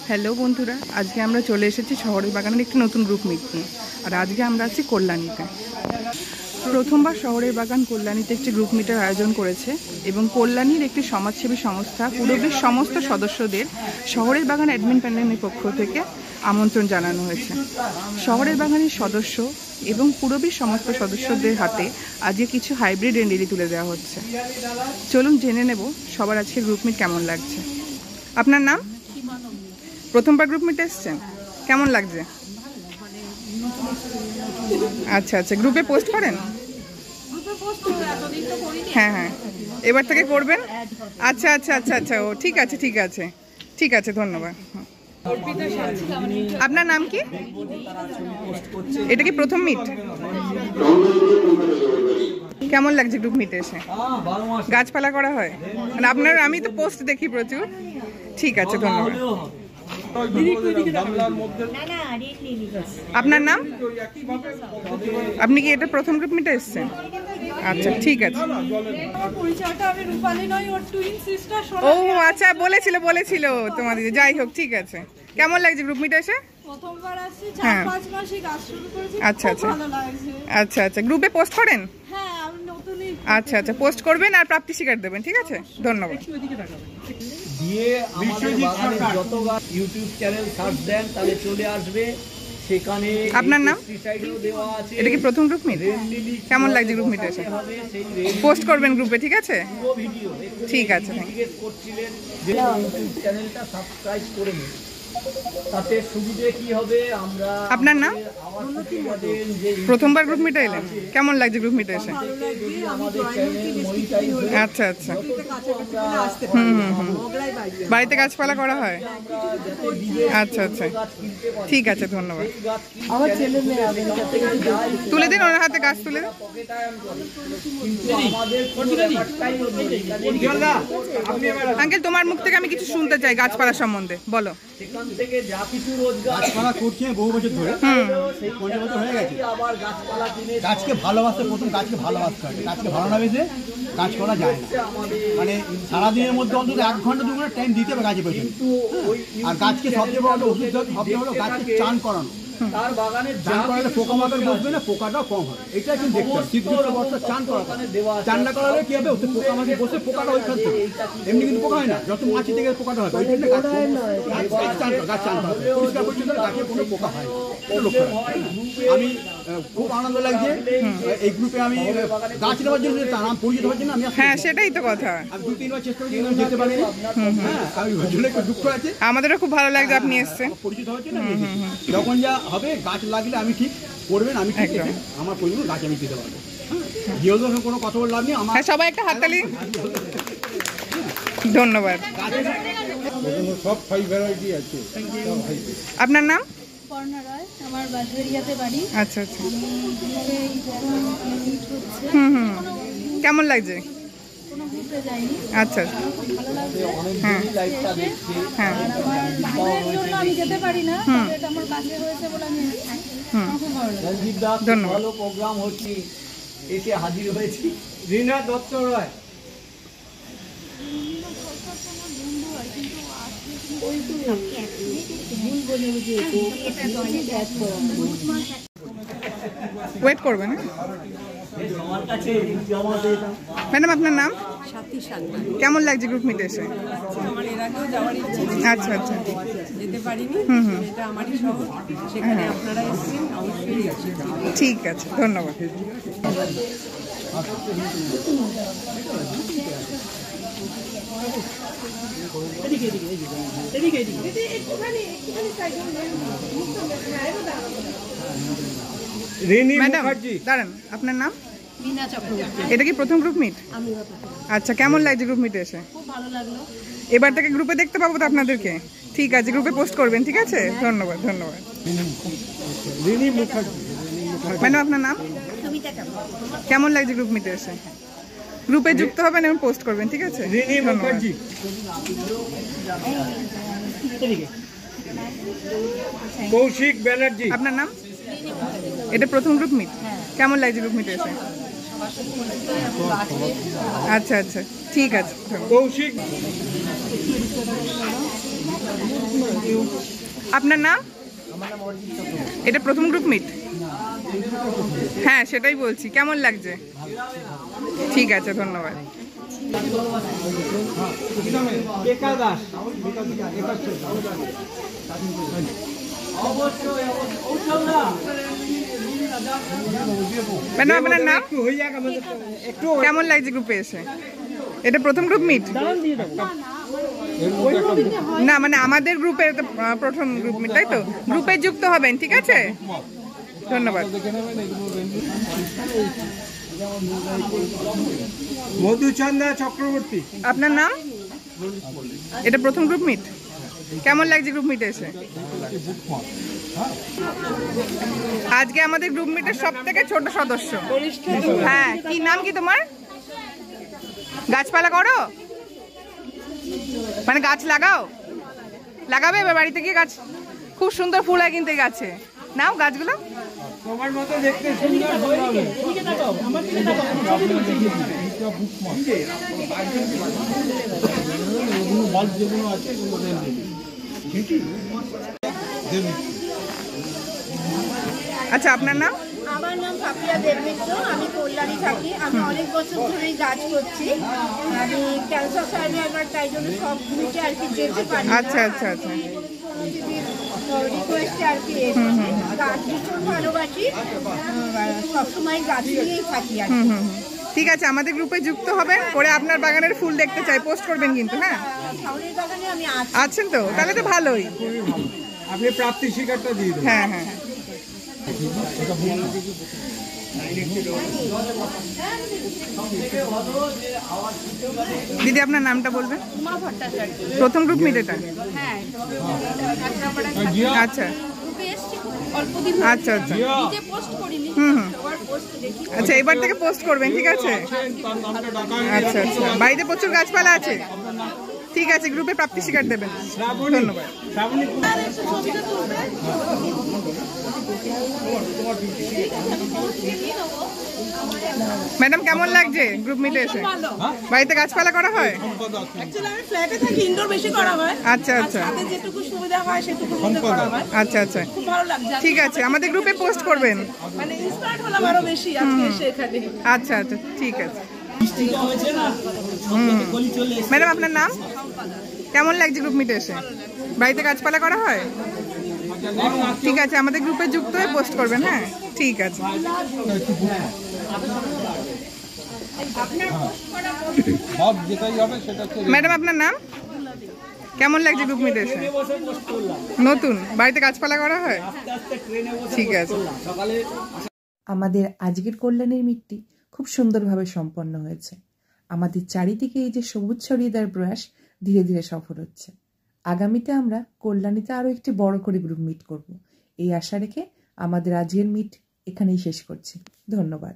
Hello বন্ধুরা, আজকে আমরা চলে এসেছি শহরের বাগানের একটি নতুন গ্রুপ মিট নিয়ে। আর আজকে আমরা আছি কল্যাণীতে। প্রথমবার শহরের বাগান কল্যাণীতে একটি গ্রুপ মিটের আয়োজন করেছে এবং কল্যাণীর একটি সমাজসেবী সংস্থা পূরবীর সমস্ত সদস্যদের শহরের বাগান অ্যাডমিন প্যানেলের পক্ষ থেকে আমন্ত্রণ জানানো হয়েছে। শহরের বাগানের সদস্য এবং পূরবীর সমস্ত সদস্যদের হাতে আজকে কিছু হাইব্রিড রেন্ডেলি তুলে দেওয়া হচ্ছে। চলুন জেনে নেব সবার আজকে গ্রুপ মিট কেমন লাগছে। আপনার নাম? প্রথমবার গ্রুপ মিটে এসছেন, কেমন লাগছে? আচ্ছা আচ্ছা, গ্রুপে পোস্ট করেন? হ্যাঁ হ্যাঁ, এবার থেকে করবেন। আচ্ছা আচ্ছা আচ্ছা আচ্ছা, ও ঠিক আছে ঠিক আছে ঠিক আছে, ধন্যবাদ। আপনার নাম কি? এটা কি প্রথম মিট? কেমন লাগছে গ্রুপ মিটে এসে? গাছপালা করা হয় মানে আপনার? আমি তো পোস্ট দেখি প্রচুর। ঠিক আছে, ধন্যবাদ। আপনার নাম? আপনি কি এটা প্রথম গ্রুপ মিটে এসছেন? আচ্ছা ঠিক আছে। ও আচ্ছা, বলেছিল তোমাদের। যাই হোক, ঠিক আছে। কেমন লাগছে গ্রুপ মিটে এসে? হ্যাঁ, আচ্ছা আচ্ছা আচ্ছা আচ্ছা, গ্রুপে পোস্ট করেন? আচ্ছা আচ্ছা, পোস্ট করবেন আর প্রাপ্তি স্বীকার দেবেন। ঠিক আছে, ধন্যবাদ। দিয়ে আমাদের বাগানের যত গাছ ইউটিউব চ্যানেল সার্চ দেন তাহলে চলে আসবে সেখানে। আপনার নাম? এটা কি প্রথম গ্রুপ মিট? কেমন লাগছে গ্রুপ মিটে এসে? পোস্ট করবেন গ্রুপে, ঠিক আছে? ঠিক আছে, করছিলেন যে ইউটিউব চ্যানেলটা সাবস্ক্রাইব করে নিন, তাতে সুবিধে কি হবে। আমরা আপনার নাম? প্রথমবার গ্রুপ মিটে এলেন, কেমন লাগছে গ্রুপ মিটে এসে? আচ্ছা আচ্ছা, বাড়িতে গাছপালা করা হয়? আচ্ছা আচ্ছা, ঠিক আছে, ধন্যবাদ। তুলে দিন ওনার হাতে, গাছ তুলে দিন। আঙ্কেল, তোমার মুখ থেকে আমি কিছু শুনতে চাই গাছপালা সম্বন্ধে, বলো। সেখান থেকে যা কিছু রোজগার গাছপালা করছে বহু বছর ধরে, 50 বছর হয়ে গেছে। আবার গাছপালা কিনে গাছকে ভালোবাসতে, প্রথম গাছকে ভালোবাসতে হবে। গাছকে ভালো না বেশে কাজ করা যায় না। মানে সারাদিনের মধ্যে অন্তত 1 ঘন্টা 2 ঘন্টা টাইম দিতে হবে গাছে পেছনে। আর গাছকে সবচেয়ে বড় ওষুধ সবচেয়ে হলো গাছকে চান করানো। তার বাগানে চান করালে পোকামাকড় বসবে না, পোকাটাও কম হবে। এটা কিন্তু দেখতে হবে। শীত গ্রীষ্ম বর্ষা চান করা, চান না করালে কি হবে? ওতে পোকামাকড় বসে পোকাটা ওইখান থেকে, এমনি কিন্তু পোকা হয় না। যত মাছি থেকে পোকাটা হয় ওই জন্য গাছ চান করা, পরিষ্কার পরিচ্ছন্ন গাছে কোনো পোকা হয় না। আমি খুব আনন্দ লাগছে এই গ্রুপে আমি গাছ নেওয়ার জন্য, নাম পরিচিত হওয়ার জন্য আমি। হ্যাঁ, সেটাই তো কথা। আমি 2-3 বার চেষ্টা করেছি, যেতে পারিনি। হ্যাঁ, আমি একটু দুঃখ আছে। আমাদেরও খুব ভালো লাগছে আপনি এসেছেন। পরিচিত হওয়ার জন্য যখন যা হবে গাছ লাগলে আমি ঠিক করবেন, আমি ঠিক আমার পরিমাণ গাছ আমি দিতে পারবো। যেহেতু কোনো কথা বলে লাভ নেই। আমার সবাই একটা হাততালি। ধন্যবাদ। সব 5 ভ্যারাইটি আছে। আপনার নাম? আমার বাজবেরিয়াতে বাড়ি। আচ্ছা আচ্ছা, কেমন লাগছে? আচ্ছা, হ্যাঁ হ্যাঁ, আমি যেতে পারি না, আমার কাছে হয়েছে বলে আমি ধন্যবাদ। ভালো প্রোগ্রাম হচ্ছে, এসে হাজির হয়েছি। রীনা দত্ত রায়। ওয়েট করবেন। ম্যাডাম, আপনার নাম? কেমন লাগছে গ্রুপ মিটে এসে? আমার এর আগেও যাওয়ার ইচ্ছে ছিল, আচ্ছা আচ্ছা, যেতে পারিনি। এটা আমারই শহর, সেখানে আপনারা এসেছেন, অবশ্যই আছে। ঠিক আছে, ধন্যবাদ। ম্যাডাম দাঁড়ান, আপনার নাম? এটা কি প্রথম গ্রুপ মিট? আচ্ছা, কেমন লাগছে গ্রুপ মিটে এসে? খুব ভালো লাগলো। এবার থেকে গ্রুপে দেখতে পাবো তো আপনাদেরকে? ঠিক আছে, গ্রুপে পোস্ট করবেন। ঠিক আছে, ধন্যবাদ ধন্যবাদ। ম্যাডাম, আপনার নাম? কেমন লাগছে গ্রুপ মিটে এসে? গ্রুপে যুক্ত হবেন এবং পোস্ট করবেন। ঠিক আছে, কৌশিক ব্যানার্জি। আপনার নাম? এটা প্রথম গ্রুপ মিট, কেমন লাগছে গ্রুপ মিটে এসে? আচ্ছা আচ্ছা, ঠিক আছে। কৌশিক আপনার নাম? এটা প্রথম গ্রুপ মিট? হ্যাঁ সেটাই বলছি, কেমন লাগছে? ঠিক আছে, ধন্যবাদ। ম্যাডাম আপনার নাম? কেমন লাগছে গ্রুপে এসে? এটা প্রথম গ্রুপ মিট? না মানে আমাদের গ্রুপে প্রথম গ্রুপ মিট, তাই তো? গ্রুপে যুক্ত হবেন, ঠিক আছে, ধন্যবাদ। মধুচন্দ্রা চক্রবর্তী। আপনার নাম? এটা প্রথম গ্রুপ মিট? কেমন লাগছে গ্রুপ মিটে এসে? আজকে আমাদের গ্রুপ মিটের সব থেকে ছোট সদস্য। হ্যাঁ, কি নাম কি তোমার? গাছপালা করো, মানে গাছ লাগাও? লাগাবে এবার বাড়িতে গিয়ে গাছ? খুব সুন্দর ফুল হয় কিন্তু এই গাছে, নাও গাছগুলো। তোমার মতো দেখতে সুন্দর ফুল হবে। আচ্ছা আপনার নাম? আমার নাম পাপিয়া দেবমিত্র, আমি কল্যাণী থাকি। আমি অনেক বছর ধরেই গাছ করছি। আমি ক্যান্সার সার্ভাইভার, তাই জন্য সব গ্রুপে আর কি যেতে পারি। আচ্ছা আচ্ছা আচ্ছা। রিকোয়েস্টে আর কি এসেছি। গাছ ভীষণ ভালোবাসি, সবসময় গাছ নিয়েই থাকি আর কি। ঠিক আছে, আমাদের গ্রুপে যুক্ত হবেন, করে আপনার বাগানের ফুল দেখতে চাই, পোস্ট করবেন কিন্তু। হ্যাঁ, শাওনের বাগানে আমি আছেন তো? তাহলে তো ভালোই। আপনি প্রাপ্তি স্বীকারটা দিয়ে দেবেন। হ্যাঁ হ্যাঁ। দিদি আপনার নামটা বলবেন? উমা ভট্টাচার্য। প্রথম গ্রুপ মিট এটা? হ্যাঁ, আচ্ছা গ্রুপে এসেছি অল্পদিন। আচ্ছা আচ্ছা। নিজে পোস্ট করিনি, সবার পোস্ট দেখি। আচ্ছা, এবার থেকে পোস্ট করবেন, ঠিক আছে? আচ্ছা আচ্ছা। বাড়িতে প্রচুর গাছপালা আছে? ঠিক আছে, গ্রুপে প্রাপ্তি স্বীকার দেবেন, ধন্যবাদ। ম্যাডাম কেমন লাগছে গ্রুপ মিটে এসে? বাড়িতে গাছপালা করা হয়? অ্যাকচুয়ালি আমি ফ্ল্যাটে থাকি, ইনডোর বেশি করা হয়। আচ্ছা আচ্ছা ছাদে যেটুকু সুবিধা হয় সেটুকুর মধ্যে করা হয়। আচ্ছা আচ্ছা, খুব ভালো লাগছে। ঠিক আছে, আমাদের গ্রুপে পোস্ট করবেন। মানে ইন্সপায়ার্ড হলাম আরো বেশি আজকে এসে এখানে। আচ্ছা আচ্ছা, ঠিক আছে। ম্যাডাম আপনার নাম? কেমন লাগছে গ্রুপ মিটে এসে? বাড়িতে গাছপালা করা হয়? ঠিক আছে, আমাদের গ্রুপে যুক্ত হয়ে পোস্ট করবেন। হ্যাঁ, ঠিক আছে। সব যেটাই হবে সেটা হচ্ছে ম্যাডাম আপনার নাম? কেমন লাগছে গ্রুপ মিটে এসে? নতুন, বাড়িতে গাছপালা করা হয়? ঠিক আছে। আমাদের আজকের কল্যাণীর মিটটি খুব সুন্দরভাবে সম্পন্ন হয়েছে। আমাদের চারিদিকে এই যে সবুজ ছড়িয়ে দেওয়ার প্রয়াস ধীরে ধীরে সফল হচ্ছে। আগামীতে আমরা কল্যাণীতে আরও একটি বড় করে গ্রুপ মিট করব, এই আশা রেখে আমাদের আজকের মিট এখানেই শেষ করছি। ধন্যবাদ।